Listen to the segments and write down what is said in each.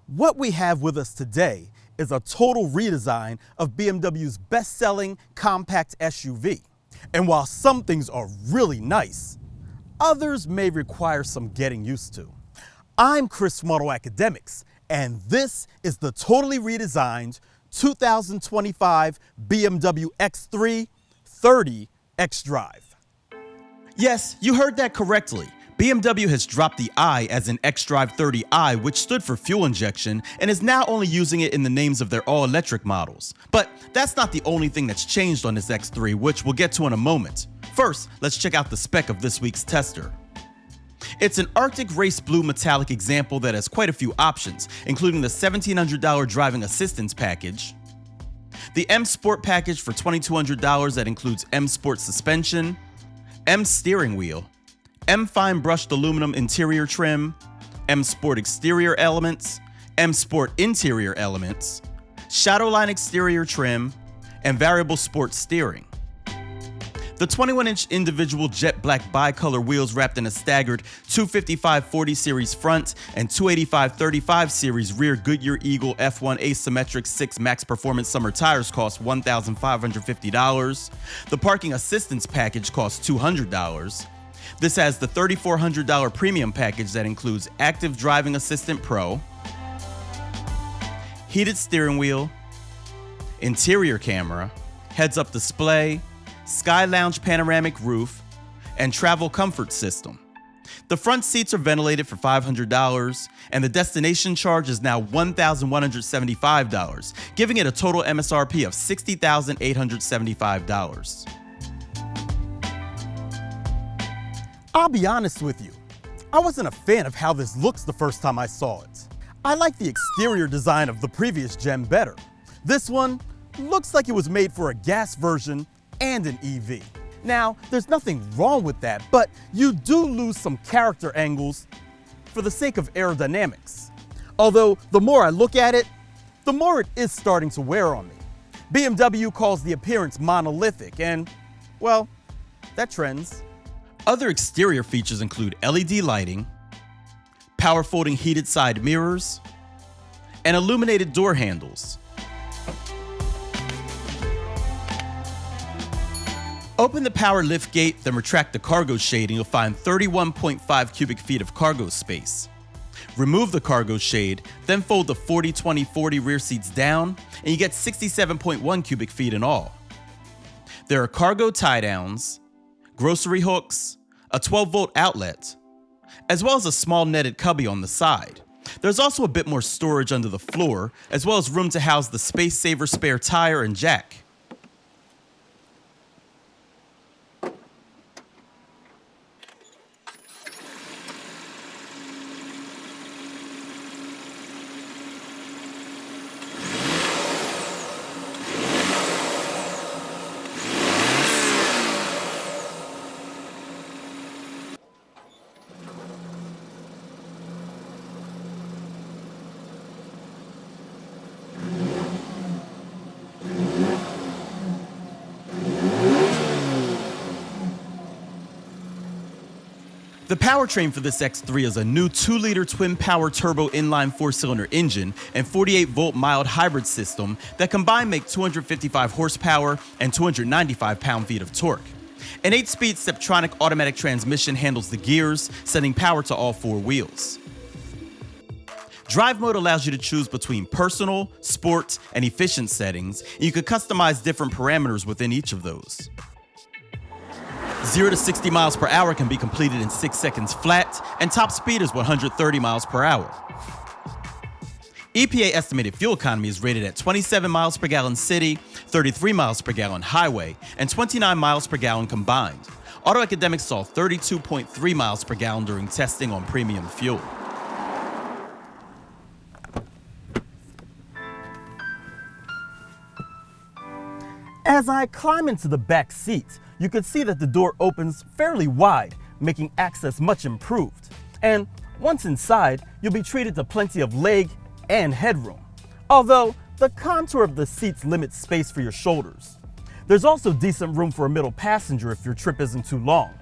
What we have with us today is a total redesign of BMW's best-selling compact SUV. And while some things are really nice, others may require some getting used to. I'm Chris from AutoAcademics, and this is the totally redesigned 2025 BMW X3 30 xDrive. Yes, you heard that correctly. BMW has dropped the I as in xDrive 30i, which stood for fuel injection, and is now only using it in the names of their all-electric models. But that's not the only thing that's changed on this X3, which we'll get to in a moment. First, let's check out the spec of this week's tester. It's an Arctic Race Blue metallic example that has quite a few options, including the $1,700 driving assistance package, the M.S.R.P package for $2,200 that includes M.S.R.P suspension, M steering wheel, M fine brushed aluminum interior trim, M.S.R.P exterior elements, M.S.R.P interior elements, Shadowline exterior trim, and variable sport steering. The 21-inch individual jet black bicolor wheels wrapped in a staggered 255/40 series front and 285/35 series rear Goodyear Eagle F1 asymmetric 6 max performance summer tires cost $1,550. The parking assistance package costs $200. This has the $3,400 premium package that includes Active Driving Assistant Pro, heated steering wheel, interior camera, heads-up display, Sky Lounge panoramic roof, and travel comfort system. The front seats are ventilated for $500, and the destination charge is now $1,175, giving it a total M.S.R.P of $60,875. I'll be honest with you, I wasn't a fan of how this looks the first time I saw it. I like the exterior design of the previous gen better. This one looks like it was made for a gas version and an EV. Now, there's nothing wrong with that, but you do lose some character angles for the sake of aerodynamics. Although, the more I look at it, the more it is starting to wear on me. BMW calls the appearance monolithic, and, well, that trends. Other exterior features include LED lighting, power folding heated side mirrors, and illuminated door handles. Open the power lift gate, then retract the cargo shade and you'll find 31.5 cubic feet of cargo space. Remove the cargo shade, then fold the 40-20-40 rear seats down, and you get 67.1 cubic feet in all. There are cargo tie-downs, grocery hooks, a 12-volt outlet, as well as a small netted cubby on the side. There's also a bit more storage under the floor, as well as room to house the Space Saver spare tire and jack. The powertrain for this X3 is a new 2-liter twin-power turbo inline 4-cylinder engine and 48-volt mild hybrid system that combined make 255 horsepower and 295 pound-feet of torque. An 8-speed Steptronic automatic transmission handles the gears, sending power to all 4 wheels. Drive mode allows you to choose between personal, sport, and efficient settings, and you can customize different parameters within each of those. 0 to 60 miles per hour can be completed in 6 seconds flat, and top speed is 130 miles per hour. EPA estimated fuel economy is rated at 27 miles per gallon city, 33 miles per gallon highway, and 29 miles per gallon combined. AutoAcademics saw 32.3 miles per gallon during testing on premium fuel. As I climb into the back seat, you can see that the door opens fairly wide, making access much improved. And once inside, you'll be treated to plenty of leg and headroom, although the contour of the seats limits space for your shoulders. There's also decent room for a middle passenger if your trip isn't too long.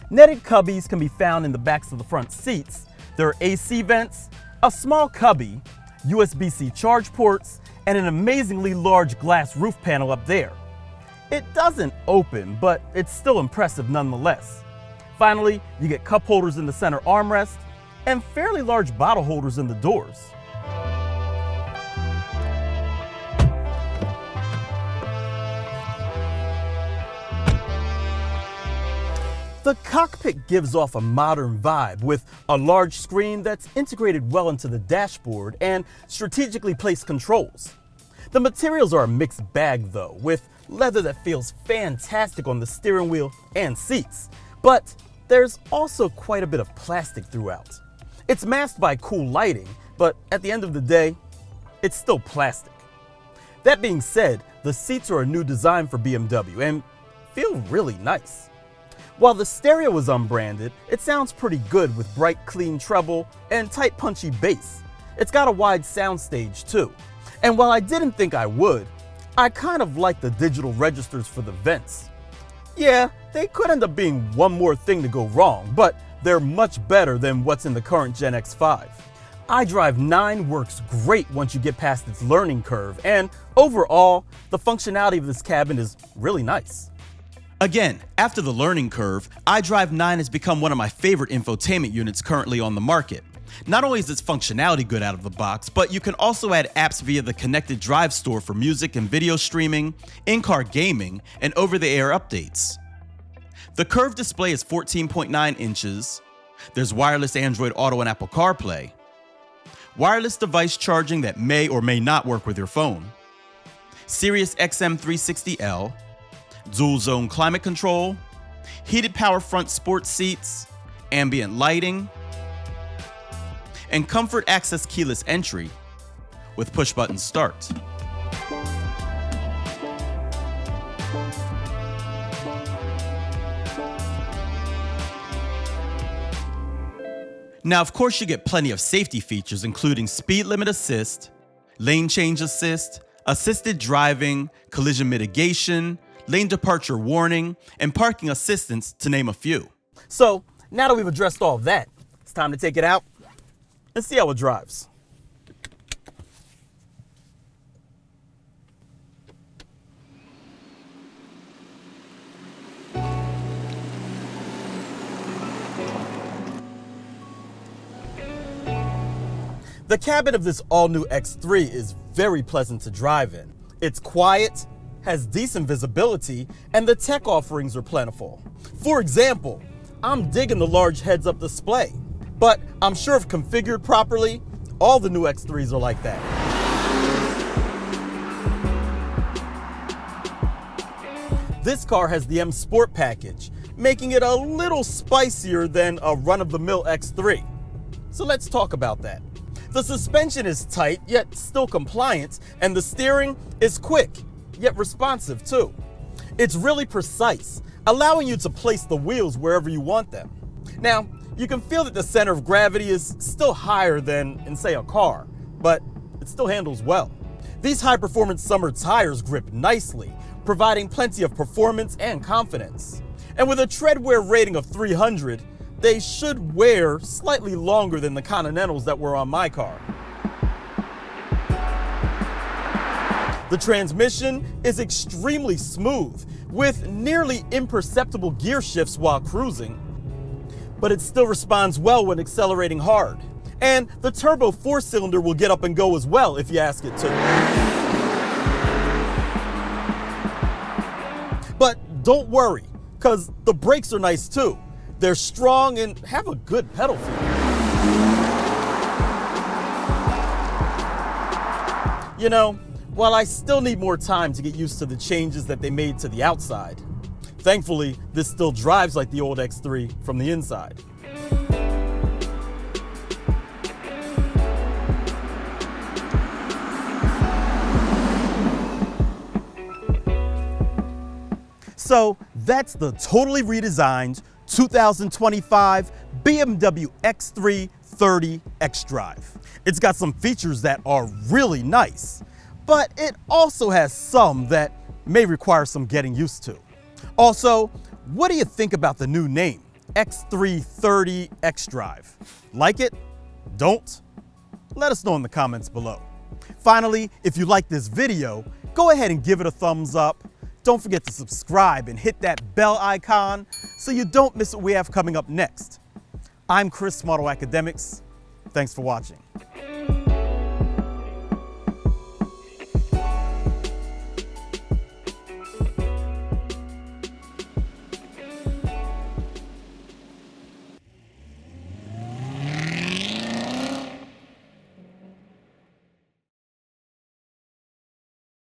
Netted cubbies can be found in the backs of the front seats. There are AC vents, a small cubby, USB-C charge ports, and an amazingly large glass roof panel up there. It doesn't open, but it's still impressive nonetheless. Finally, you get cup holders in the center armrest and fairly large bottle holders in the doors. The cockpit gives off a modern vibe with a large screen that's integrated well into the dashboard and strategically placed controls. The materials are a mixed bag though, with leather that feels fantastic on the steering wheel and seats, but there's also quite a bit of plastic throughout. It's masked by cool lighting, but at the end of the day, it's still plastic. That being said, the seats are a new design for BMW and feel really nice. While the stereo is unbranded, it sounds pretty good with bright, clean treble and tight, punchy bass. It's got a wide soundstage too. And while I didn't think I would, I kind of like the digital registers for the vents. Yeah, they could end up being one more thing to go wrong, but they're much better than what's in the current Gen X5. iDrive 9 works great once you get past its learning curve, and overall, the functionality of this cabin is really nice. Again, after the learning curve, iDrive 9 has become one of my favorite infotainment units currently on the market. Not only is its functionality good out of the box, but you can also add apps via the connected drive store for music and video streaming, in-car gaming, and over-the-air updates. The curved display is 14.9 inches. There's wireless Android Auto and Apple CarPlay, wireless device charging that may or may not work with your phone, Sirius XM 360L, dual zone climate control, heated power front sports seats, ambient lighting, and comfort access keyless entry with push button start. Now, of course, you get plenty of safety features, including speed limit assist, lane change assist, assisted driving, collision mitigation, lane departure warning, and parking assistance, to name a few. So, now that we've addressed all of that, it's time to take it out and see how it drives. The cabin of this all-new X3 is very pleasant to drive in. It's quiet, has decent visibility, and the tech offerings are plentiful. For example, I'm digging the large heads-up display, but I'm sure if configured properly, all the new X3s are like that. This car has the M.S.R.P package, making it a little spicier than a run-of-the-mill X3. So let's talk about that. The suspension is tight, yet still compliant, and the steering is quick, yet responsive too. It's really precise, allowing you to place the wheels wherever you want them. Now, you can feel that the center of gravity is still higher than in, say, a car, but it still handles well. These high-performance summer tires grip nicely, providing plenty of performance and confidence. And with a tread wear rating of 300, they should wear slightly longer than the Continentals that were on my car. The transmission is extremely smooth, with nearly imperceptible gear shifts while cruising, but it still responds well when accelerating hard. And the turbo 4-cylinder will get up and go as well if you ask it to. But don't worry, because the brakes are nice too. They're strong and have a good pedal feel. You know, while I still need more time to get used to the changes that they made to the outside, thankfully, this still drives like the old X3 from the inside. So that's the totally redesigned 2025 BMW X3 30 xDrive. It's got some features that are really nice, but it also has some that may require some getting used to. Also, what do you think about the new name, X3 30 xDrive? Like it? Don't? Let us know in the comments below. Finally, if you like this video, go ahead and give it a thumbs up. Don't forget to subscribe and hit that bell icon so you don't miss what we have coming up next. I'm Chris from AutoAcademics. Thanks for watching.